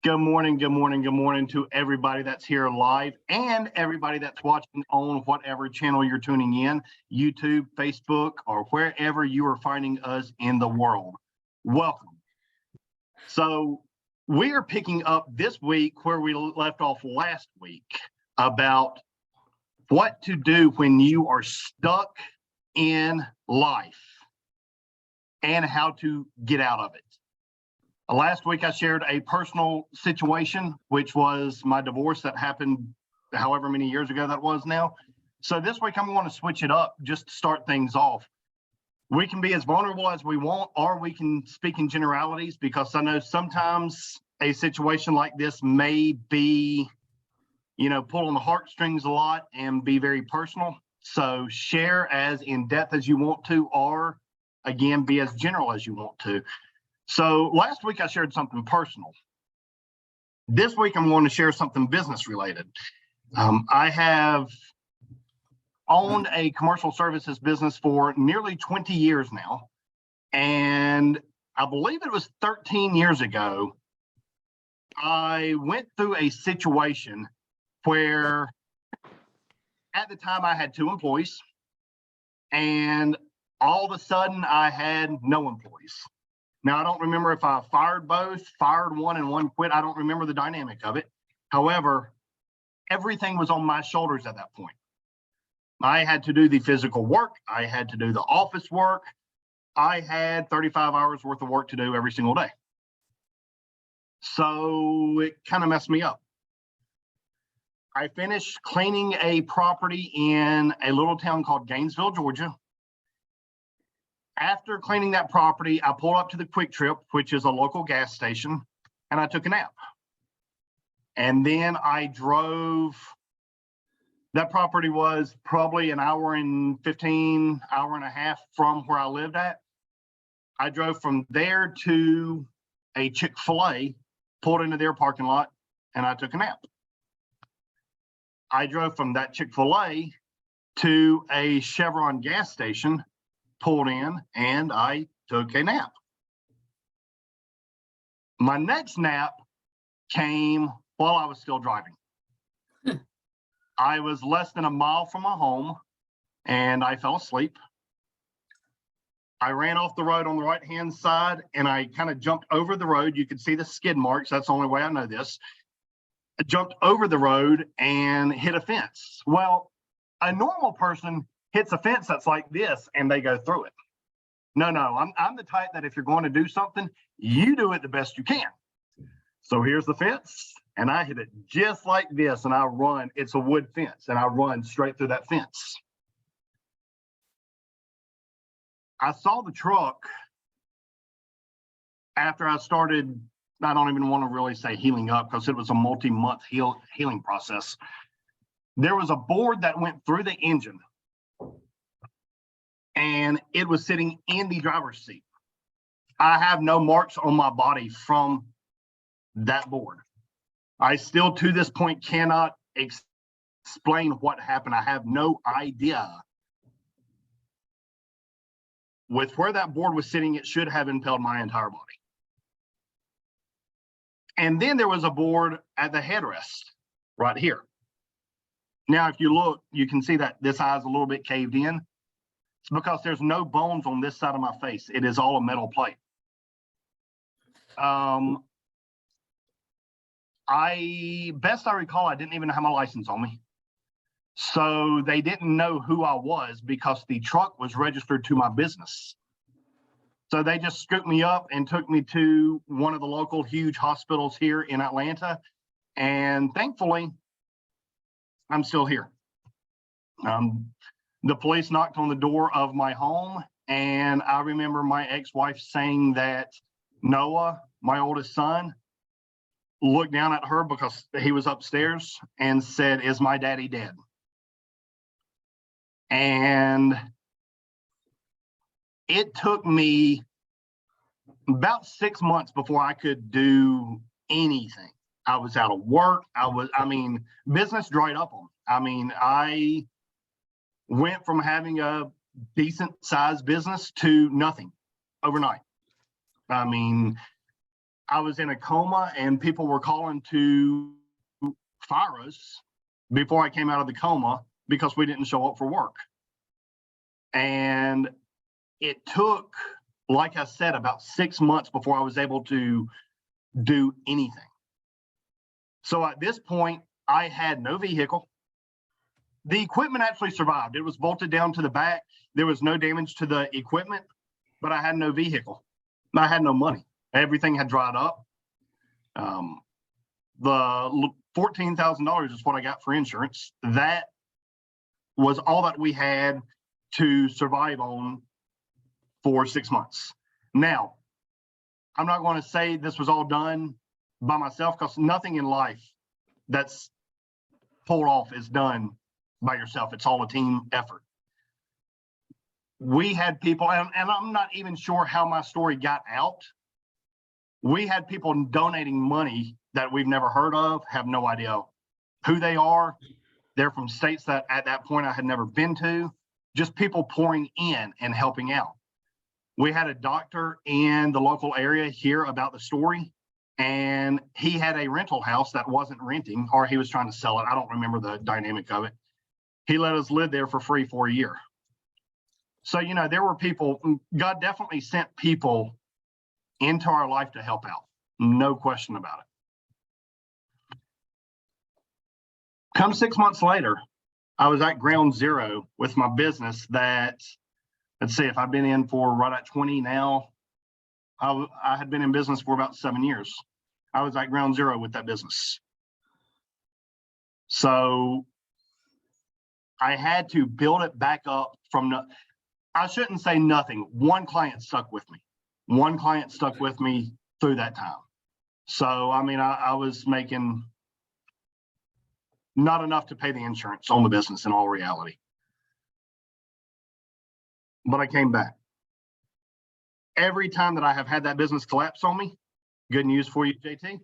Good morning, good morning, good morning to everybody that's here live and everybody that's watching on whatever channel you're tuning in, YouTube, Facebook, or wherever you are finding us in the world. Welcome. So we are picking up this week where we left off last week about what to do when you are stuck in life and how to get out of it. Last week, I shared a personal situation, which was my divorce that happened however many years ago that was now. So this week, I'm going to switch it up just to start things off. We can be as vulnerable as we want, or we can speak in generalities, because I know sometimes a situation like this may be, pull on the heartstrings a lot and be very personal. So share as in depth as you want to, or again, be as general as you want to. So last week I shared something personal. This week I'm going to share something business related. I have owned a commercial services business for nearly 20 years now. And I believe it was 13 years ago, I went through a situation where at the time I had 2 employees, and all of a sudden I had no employees. Now, I don't remember if I fired both, fired one and one quit. I don't remember the dynamic of it. However, everything was on my shoulders at that point. I had to do the physical work. I had to do the office work. I had 35 hours worth of work to do every single day. So it kind of messed me up. I finished cleaning a property in a little town called Gainesville, Georgia. After cleaning that property, I pulled up to the Quick Trip, which is a local gas station, and I took a nap. And then I drove. That property was probably an hour and 15, hour and a half from where I lived at. I drove from there to a Chick-fil-A, pulled into their parking lot, and I took a nap. I drove from that Chick-fil-A to a Chevron gas station, pulled in, and I took a nap. My next nap came while I was still driving. I was less than a mile from my home, and I fell asleep. I ran off the road on the right-hand side, and I kind of jumped over the road. You can see the skid marks. That's the only way I know this. I jumped over the road and hit a fence. Well, a normal person hits a fence that's like this and they go through it. No, I'm the type that if you're going to do something, you do it the best you can. So here's the fence, and I hit it just like this, and I run. It's a wood fence, and I run straight through that fence. I saw the truck after I started. I don't even want to really say healing up, because it was a multi-month healing process. There was a board that went through the engine, and it was sitting in the driver's seat. I have no marks on my body from that board. I still, to this point, cannot explain what happened. I have no idea. With where that board was sitting, it should have impaled my entire body. And then there was a board at the headrest right here. Now, if you look, you can see that this eye is a little bit caved in. It's because there's no bones on this side of my face. It is all a metal plate. Best I recall, I didn't even have my license on me. So they didn't know who I was because the truck was registered to my business. So they just scooped me up and took me to one of the local huge hospitals here in Atlanta. And thankfully, I'm still here. The police knocked on the door of my home, and I remember my ex-wife saying that Noah, my oldest son, looked down at her because he was upstairs and said, "Is my daddy dead?" And it took me about 6 months before I could do anything. I was out of work. Business dried up on me. I went from having a decent sized business to nothing overnight. I was in a coma and people were calling to fire us before I came out of the coma because we didn't show up for work. And it took, like I said, about 6 months before I was able to do anything. So at this point, I had no vehicle. The equipment actually survived. It was bolted down to the back. There was no damage to the equipment, but I had no vehicle. I had no money. Everything had dried up. The $14,000 is what I got for insurance. That was all that we had to survive on for 6 months. Now, I'm not going to say this was all done by myself, because nothing in life that's pulled off is done by yourself. It's all a team effort. We had people, and I'm not even sure how my story got out. We had people donating money that we've never heard of, have no idea who they are. They're from states that at that point I had never been to. Just people pouring in and helping out. We had a doctor in the local area hear about the story, and he had a rental house that wasn't renting, or he was trying to sell it. I don't remember the dynamic of it. He let us live there for free for a year. So, you know, there were people, God definitely sent people into our life to help out. No question about it. Come 6 months later, I was at ground zero with my business that, let's see, if I've been in for right at 20 now, I had been in business for about 7 years. I was at ground zero with that business. So I had to build it back up from, I shouldn't say nothing. One client stuck with me. One client stuck with me through that time. So, I mean, I was making not enough to pay the insurance on the business in all reality. But I came back. Every time that I have had that business collapse on me, good news for you, JT,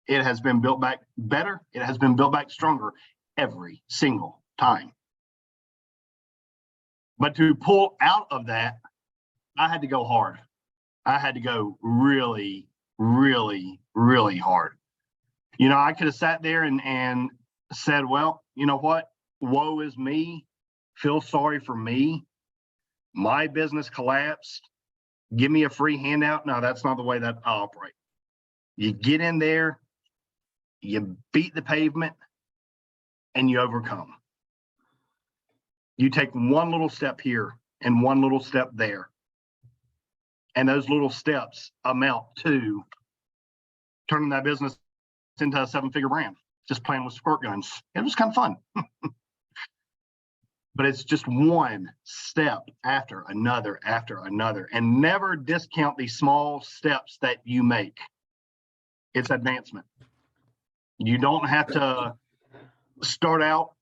it has been built back better. It has been built back stronger every single time. But to pull out of that, I had to go hard. I had to go really, really, really hard. You know, I could have sat there and said, well, you know what? Woe is me. Feel sorry for me. My business collapsed. Give me a free handout. No, that's not the way that I operate. You get in there, you beat the pavement, and you overcome. You take one little step here and one little step there. And those little steps amount to turning that business into a 7-figure brand, just playing with squirt guns. It was kind of fun. But it's just one step after another, and never discount these small steps that you make. It's advancement. You don't have to start out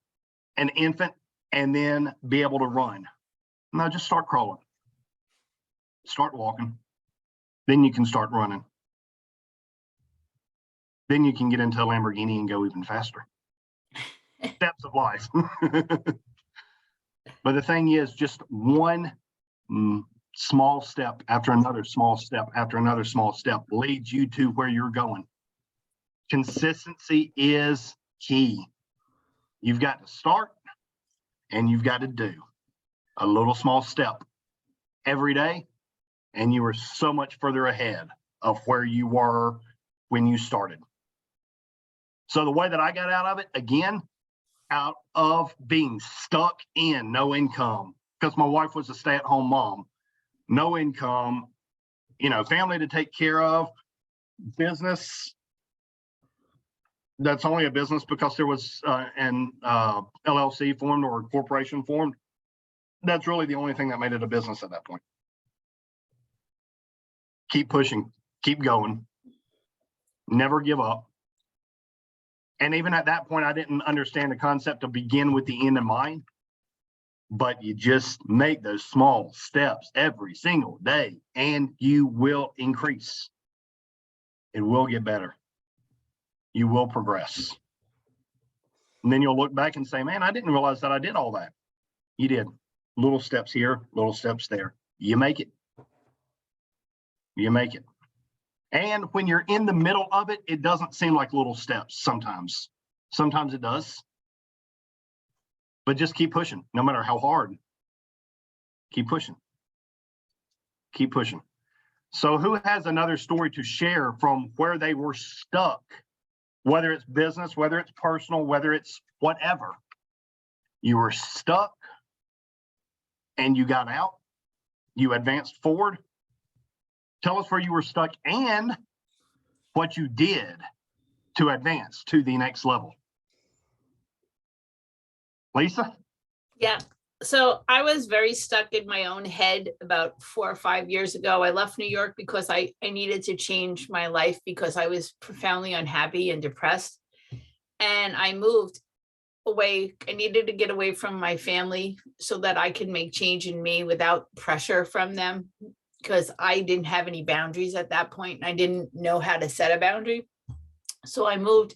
an infant and then be able to run. No, just start crawling. Start walking. Then you can start running. Then you can get into a Lamborghini and go even faster. Steps of life. But the thing is, just one small step after another small step after another small step leads you to where you're going. Consistency is key. You've got to start and you've got to do a little small step every day, and you are so much further ahead of where you were when you started. So the way that I got out of it, again, out of being stuck in no income, because my wife was a stay-at-home mom, no income, you know, family to take care of, business that's only a business because there was an LLC formed or a corporation formed. That's really the only thing that made it a business at that point. Keep pushing, keep going, never give up. And even at that point, I didn't understand the concept of begin with the end in mind, but you just make those small steps every single day and you will increase. It will get better. You will progress. And then you'll look back and say, man, I didn't realize that I did all that. You did. Little steps here, little steps there. You make it. You make it. And when you're in the middle of it, it doesn't seem like little steps sometimes. Sometimes it does. But just keep pushing, no matter how hard. Keep pushing. Keep pushing. So who has another story to share from where they were stuck? Whether it's business, whether it's personal, whether it's whatever. You were stuck and you got out. You advanced forward. Tell us where you were stuck and what you did to advance to the next level. Lisa? Yeah. So I was very stuck in my own head about 4 or 5 years ago. I left New York because I needed to change my life because I was profoundly unhappy and depressed. And I moved away. I needed to get away from my family so that I could make change in me without pressure from them, because I didn't have any boundaries at that point and I didn't know how to set a boundary. So I moved.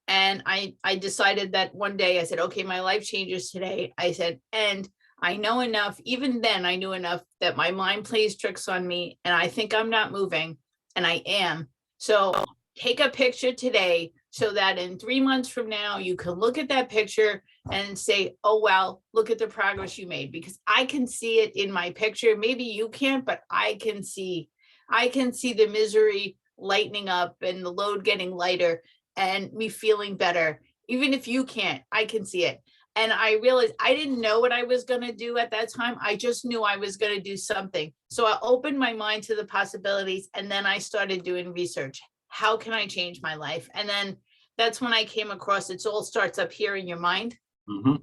And I decided that one day I said, okay, my life changes today. I said, and I know enough, even then I knew enough that my mind plays tricks on me and I think I'm not moving, and I am. So take a picture today so that in 3 months from now, you can look at that picture and say, oh, well, look at the progress you made, because I can see it in my picture. Maybe you can't, but I can see the misery lightening up and the load getting lighter and me feeling better. Even if you can't, I can see it. And I realized I didn't know what I was going to do at that time. I just knew I was going to do something. So I opened my mind to the possibilities. And then I started doing research. How can I change my life? And then that's when I came across it all starts up here in your mind. Mm-hmm.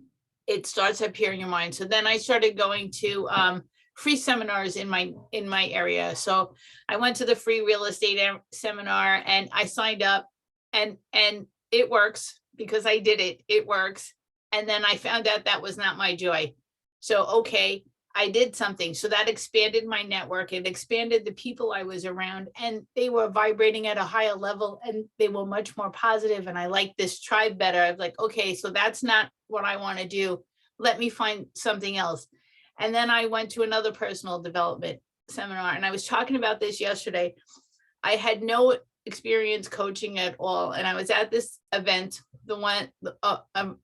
It starts up here in your mind. So then I started going to free seminars in my area. So I went to the free real estate seminar and I signed up. And it works because I did it. It works. And then I found out that was not my joy. So, okay, I did something. So that expanded my network. It expanded the people I was around, and they were vibrating at a higher level and they were much more positive. And I liked this tribe better. I was like, okay, so that's not what I want to do. Let me find something else. And then I went to another personal development seminar, and I was talking about this yesterday. I had no experience coaching at all. And I was at this event, the one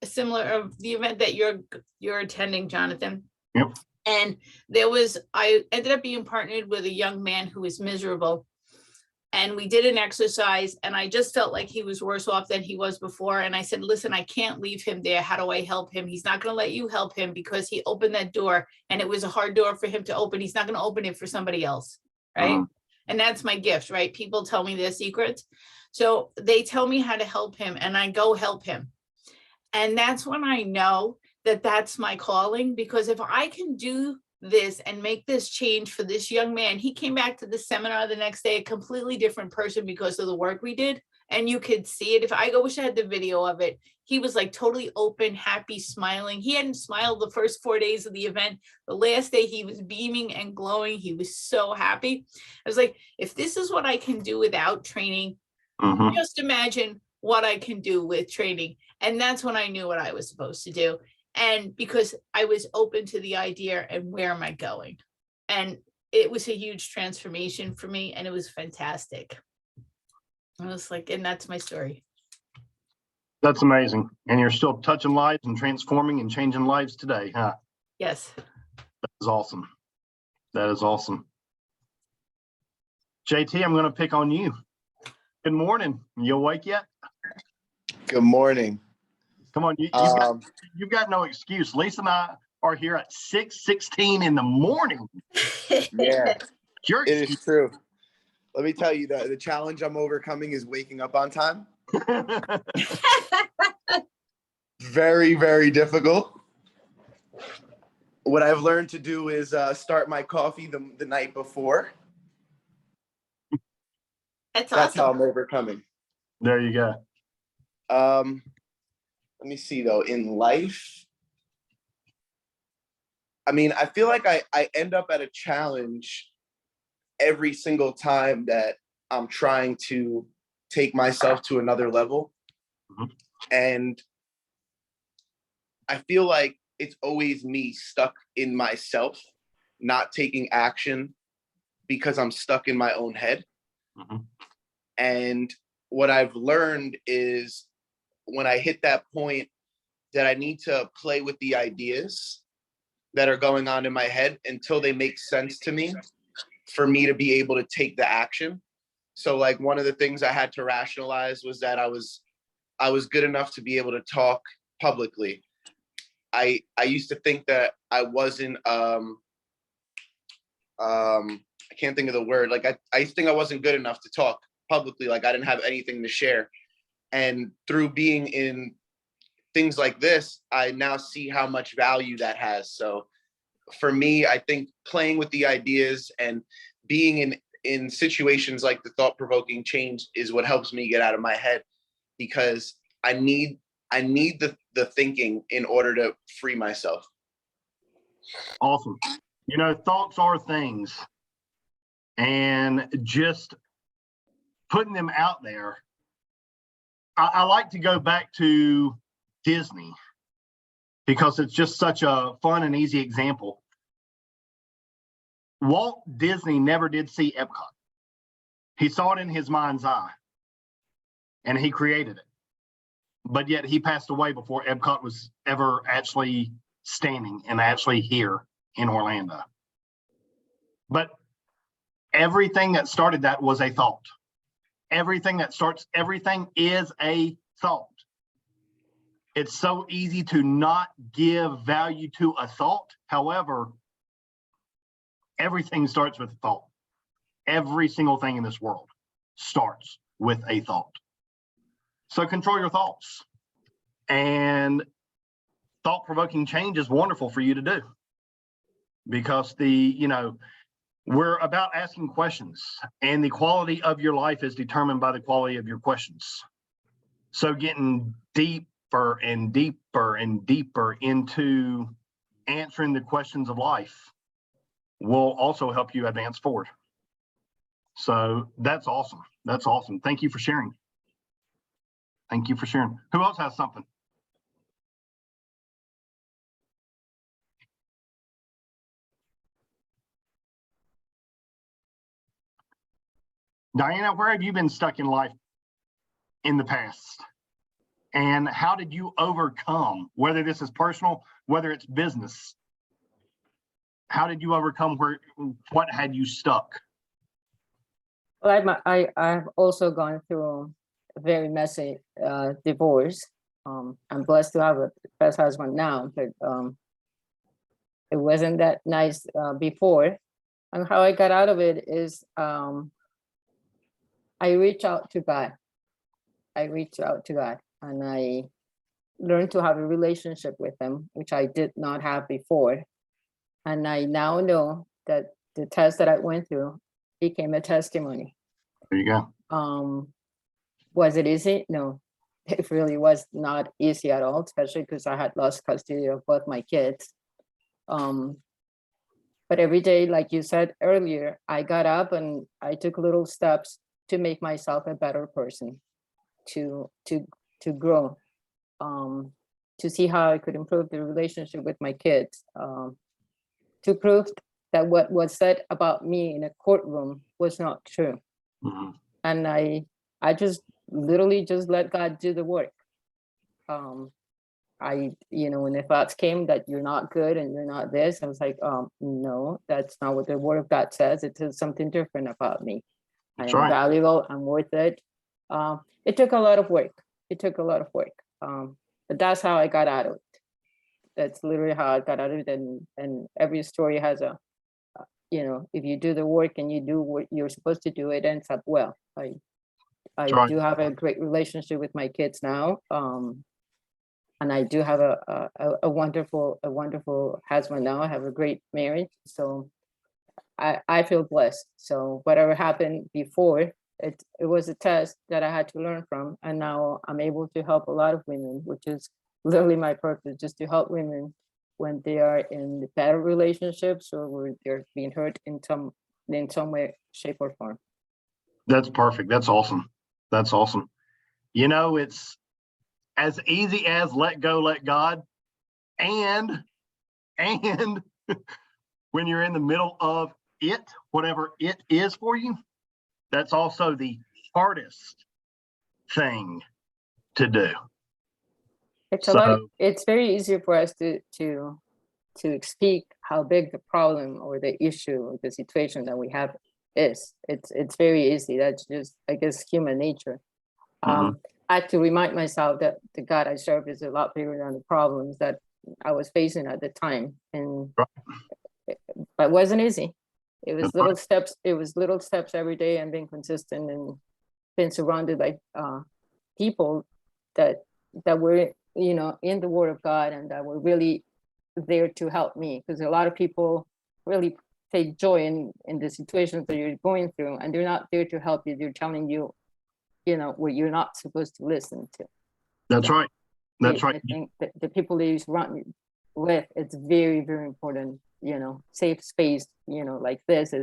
similar of the event that you're attending, Jonathan. Yep. And I ended up being partnered with a young man who was miserable. And we did an exercise and I just felt like he was worse off than he was before. And I said, listen, I can't leave him there. How do I help him? He's not going to let you help him because he opened that door and it was a hard door for him to open. He's not going to open it for somebody else. Right. And that's my gift, right? People tell me their secrets. So they tell me how to help him and I go help him. And that's when I know that that's my calling, because if I can do this and make this change for this young man, he came back to the seminar the next day, a completely different person because of the work we did. And you could see it. I wish I had the video of it. He was like totally open, happy, smiling. He hadn't smiled the first 4 days of the event. The last day he was beaming and glowing. He was so happy. I was like, if this is what I can do without training, just imagine what I can do with training. And that's when I knew what I was supposed to do. And because I was open to the idea and where am I going? And it was a huge transformation for me and it was fantastic. I was like, and that's my story. That's amazing. And you're still touching lives and transforming and changing lives today, huh? Yes. That is awesome. That is awesome. JT, I'm going to pick on you. Good morning. You awake yet? Good morning. Come on, you've got no excuse. Lisa and I are here at 6:16 in the morning. Yeah, It is true. Let me tell you that the challenge I'm overcoming is waking up on time. Very, very difficult. What I've learned to do is start my coffee the night before. That's awesome. How I'm overcoming. There you go. Let me see though, in life, I mean, I feel like I end up at a challenge every single time that I'm trying to take myself to another level. And I feel like it's always me stuck in myself, not taking action because I'm stuck in my own head. Mhm. And what I've learned is when I hit that point that I need to play with the ideas that are going on in my head until they make sense to me for me to be able to take the action. So like one of the things I had to rationalize was that I was good enough to be able to talk publicly. I used to think that I wasn't I can't think of the word. Like I used to think I wasn't good enough to talk publicly, like I didn't have anything to share. And through being in things like this, I now see how much value that has. So for me, I think playing with the ideas and being in situations like the thought-provoking change is what helps me get out of my head, because I need the thinking in order to free myself. Awesome. You know, thoughts are things, and just putting them out there. I like to go back to Disney because it's just such a fun and easy example. Walt Disney never did see Epcot. He saw it in his mind's eye and he created it. But yet he passed away before Epcot was ever actually standing and actually here in Orlando. But everything that started that was a thought. Everything that starts everything is a thought. It's so easy to not give value to a thought. However, everything starts with a thought. Every single thing in this world starts with a thought. So control your thoughts. And thought-provoking change is wonderful for you to do, because we're about asking questions, and the quality of your life is determined by the quality of your questions. So getting deeper and deeper and deeper into answering the questions of life will also help you advance forward. So that's awesome. That's awesome. Thank you for sharing. Thank you for sharing. Who else has something? Diana, where have you been stuck in life in the past? And how did you overcome, whether this is personal, whether it's business? How did you overcome what had you stuck? Well, I've also gone through a very messy divorce. I'm blessed to have a best husband now, but it wasn't that nice before. And how I got out of it is I reached out to God. And I learned to have a relationship with him, which I did not have before. And I now know that the test that I went through became a testimony. There you go. Was it easy? No, it really was not easy at all, especially because I had lost custody of both my kids. But every day, like you said earlier, I got up and I took little steps to make myself a better person, to grow, to see how I could improve the relationship with my kids, to prove that what was said about me in a courtroom was not true. Mm-hmm. And I just literally just let God do the work. When the thoughts came that you're not good and you're not this, I was like, no, that's not what the word of God says. It says something different about me. I am valuable, I'm worth it. It took a lot of work. But that's how I got out of it. That's literally how I got out of it. And every story has if you do the work and you do what you're supposed to do, it ends up well. I do have a great relationship with my kids now. And I do have a wonderful husband now. I have a great marriage. So I feel blessed. So whatever happened before, it was a test that I had to learn from. And now I'm able to help a lot of women, which is literally my purpose, just to help women when they are in bad relationships or where they're being hurt in some way, shape, or form. That's perfect. That's awesome. It's as easy as let go, let God. And when you're in the middle of it, whatever it is for you, That's also the hardest thing to do. It's a lot, So- it's very easy for us to speak how big the problem or the issue or the situation that we have is. It's very easy. That's just, I guess, human nature. I had to remind myself that the God I serve is a lot bigger than the problems that I was facing at the time. And but it wasn't easy. It was That's little right. steps. It was little steps every day, and being consistent and being surrounded by people that were, you know, in the Word of God and that were really there to help me. Because a lot of people really take joy in the situations that you're going through, and they're not there to help you. They're telling you, you know, what you're not supposed to listen to. That's right. That's I right. think that the people that you surround you with, it's very, very important. You know, safe space, you know, like this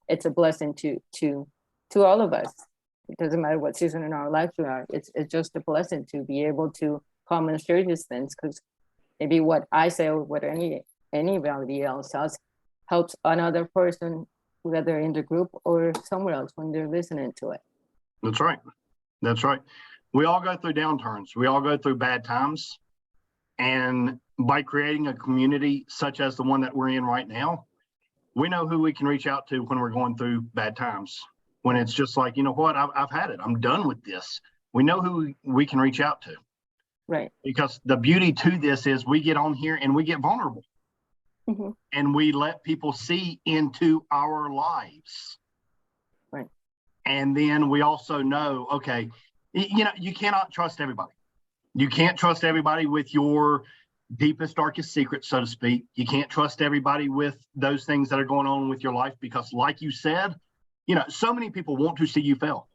it's a blessing to all of us. It doesn't matter what season in our life we are. It's just a blessing to be able to come and share these things, because maybe what I say or what anybody else says helps another person, whether in the group or somewhere else, when they're listening to it. That's right. That's right. We all go through downturns. We all go through bad times. And by creating a community such as the one that we're in right now, we know who we can reach out to when we're going through bad times. When it's just like, you know what, I've had it. I'm done with this. We know who we can reach out to. Right. Because the beauty to this is we get on here and we get vulnerable. Mm-hmm. And we let people see into our lives. Right. And then we also know, okay, you know, you cannot trust everybody. You can't trust everybody with your deepest, darkest secrets, so to speak. You can't trust everybody with those things that are going on with your life, because like you said, you know, so many people want to see you fail.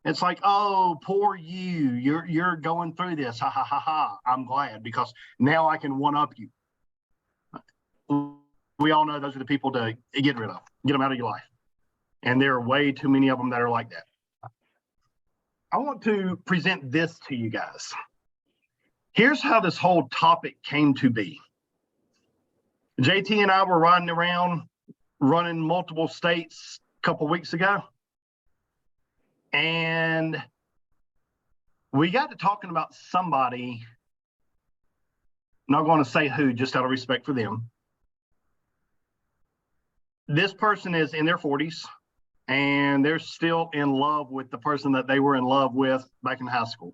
It's like, oh, poor you, you're going through this. Ha ha ha ha. I'm glad, because now I can one up you. We all know those are the people to get rid of, get them out of your life. And there are way too many of them that are like that. I want to present this to you guys. Here's how this whole topic came to be. JT and I were riding around, running multiple states a couple weeks ago. And we got to talking about somebody, not going to say who, just out of respect for them. This person is in their 40s, and they're still in love with the person that they were in love with back in high school.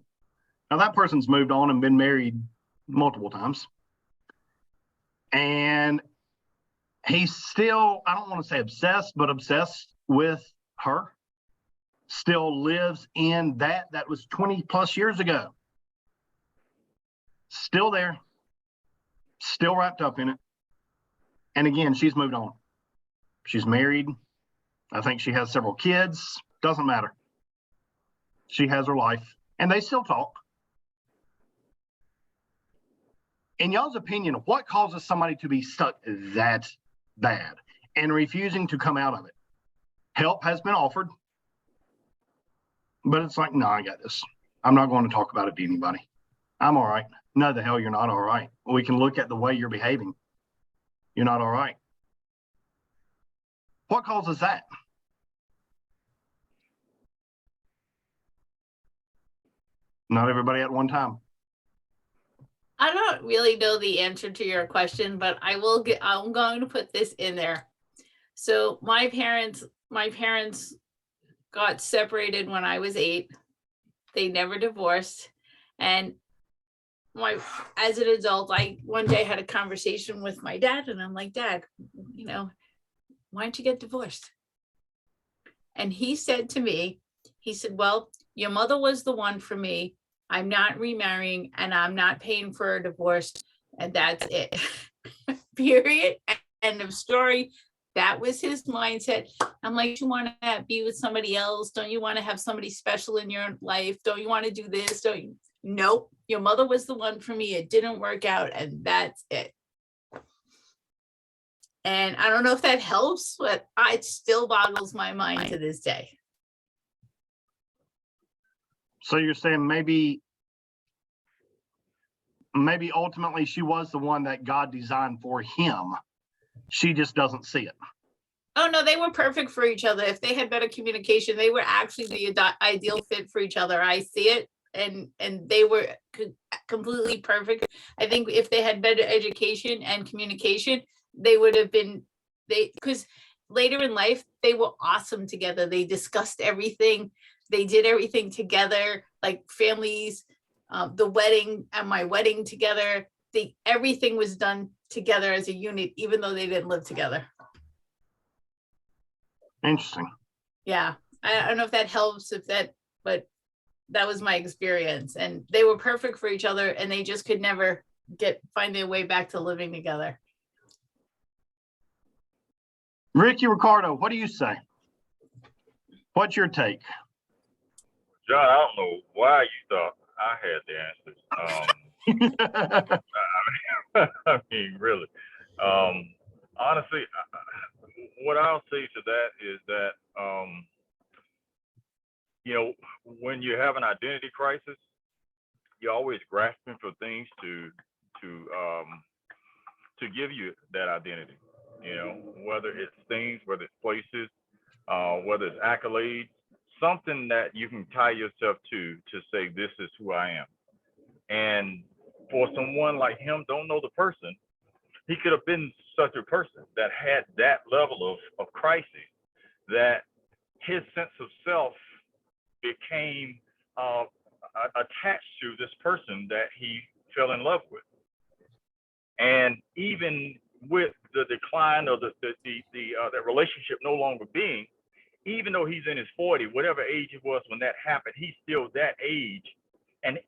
Now that person's moved on and been married multiple times. And he's still, I don't want to say obsessed, but obsessed with her. Still lives in that was 20 plus years ago. Still there, still wrapped up in it. And again, she's moved on. She's married. I think she has several kids. Doesn't matter. She has her life, and they still talk. In y'all's opinion, what causes somebody to be stuck that bad and refusing to come out of it? Help has been offered, but it's like, no, I got this. I'm not going to talk about it to anybody. I'm all right. No, the hell, you're not all right. We can look at the way you're behaving. You're not all right. What causes that? Not everybody at one time. I don't really know the answer to your question, but I'm going to put this in there. So my parents got separated when I was 8. They never divorced. And as an adult, I one day had a conversation with my dad, and I'm like, Dad, you know, why don't you get divorced? And he said to me, he said, well, your mother was the one for me. I'm not remarrying, and I'm not paying for a divorce, and that's it. Period. End of story. That was his mindset. I'm like, you want to be with somebody else? Don't you want to have somebody special in your life? Don't you want to do this? Don't you? Nope. Your mother was the one for me. It didn't work out, and that's it. And I don't know if that helps, but it still boggles my mind to this day. So you're saying maybe ultimately she was the one that God designed for him. She just doesn't see it. Oh, no, they were perfect for each other. If they had better communication, they were actually the ideal fit for each other. I see it. And they were completely perfect. I think if they had better education and communication, they would have been, because later in life, they were awesome together. They discussed everything. They did everything together, like families, the wedding and my wedding together. Everything was done together as a unit, even though they didn't live together. Interesting. Yeah, I don't know if that helps, but that was my experience, and they were perfect for each other, and they just could never find their way back to living together. Ricky Ricardo, what do you say? What's your take? John, I don't know why you thought I had the answers. I mean, really. Honestly, what I'll say to that is that, when you have an identity crisis, you're always grasping for things to give you that identity. Whether it's things, whether it's places, whether it's accolades, something that you can tie yourself to say, this is who I am. And for someone like him, don't know the person, he could have been such a person that had that level of crisis, that his sense of self became attached to this person that he fell in love with. And even with the decline of that relationship no longer being, even though he's in his 40s, whatever age it was when that happened, he's still that age, and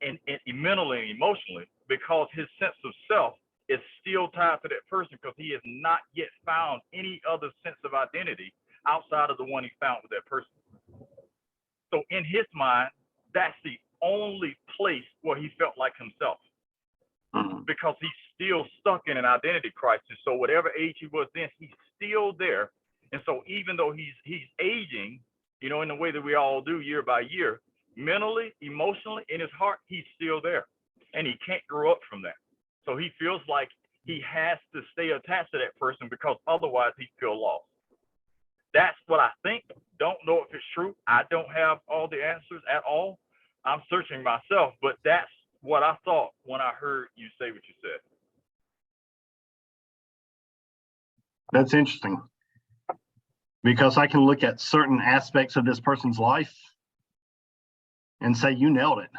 mentally and emotionally, because his sense of self is still tied to that person, because he has not yet found any other sense of identity outside of the one he found with that person. So in his mind, that's the only place where he felt like himself, because he's still stuck in an identity crisis. So whatever age he was then, he's still there. And so even though he's aging, in the way that we all do year by year, mentally, emotionally, in his heart, he's still there, and he can't grow up from that. So he feels like he has to stay attached to that person, because otherwise he feel lost. That's what I think. Don't know if it's true. I don't have all the answers at all. I'm searching myself, but that's what I thought when I heard you say what you said. That's interesting, because I can look at certain aspects of this person's life and say, you nailed it.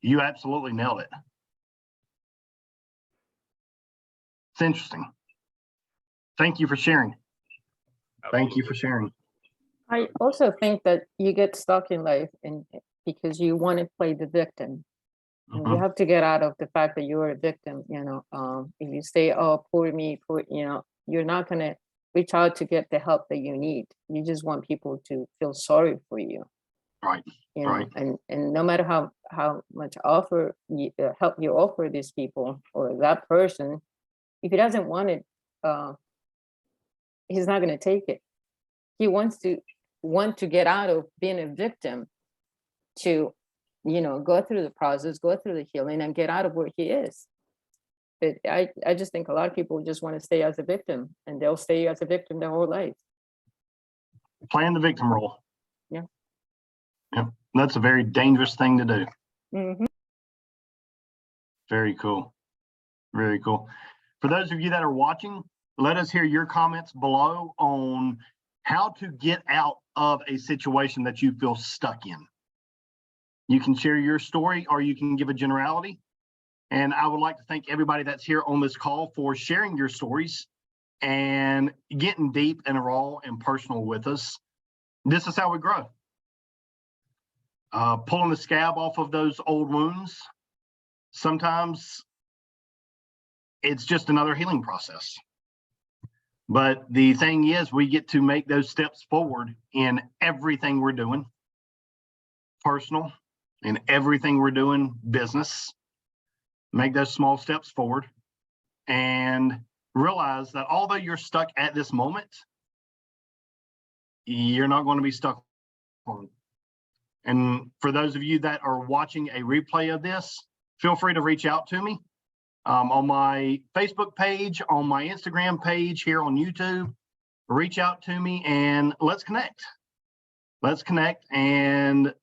You absolutely nailed it. It's interesting. Thank you for sharing. Thank you for sharing. I also think that you get stuck in life because you want to play the victim. And you have to get out of the fact that you're a victim. If you say, oh, poor me, you're not going to reach out to get the help that you need. You just want people to feel sorry for you. Right. Right. And no matter how much help you offer these people or that person, if he doesn't want it, he's not going to take it. He want to get out of being a victim to, go through the process, go through the healing, and get out of where he is. But I just think a lot of people just want to stay as a victim, and they'll stay as a victim their whole life. Playing the victim role. Yeah. Yeah. That's a very dangerous thing to do. Mm-hmm. Very cool. Very cool. For those of you that are watching, let us hear your comments below on how to get out of a situation that you feel stuck in. You can share your story, or you can give a generality. And I would like to thank everybody that's here on this call for sharing your stories and getting deep and raw and personal with us. This is how we grow. Pulling the scab off of those old wounds. Sometimes it's just another healing process. But the thing is, we get to make those steps forward in everything we're doing, personal, in everything we're doing, business. Make those small steps forward and realize that although you're stuck at this moment, you're not going to be stuck on. And for those of you that are watching a replay of this, feel free to reach out to me on my Facebook page, on my Instagram page, here on YouTube. reach out to me and let's connect. Let's connect, and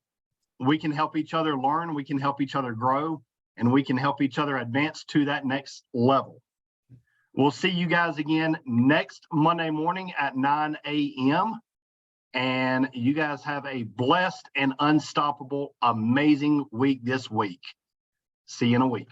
we can help each other learn, we can help each other grow, and we can help each other advance to that next level. We'll see you guys again next Monday morning at 9 a.m. And you guys have a blessed and unstoppable, amazing week this week. See you in a week.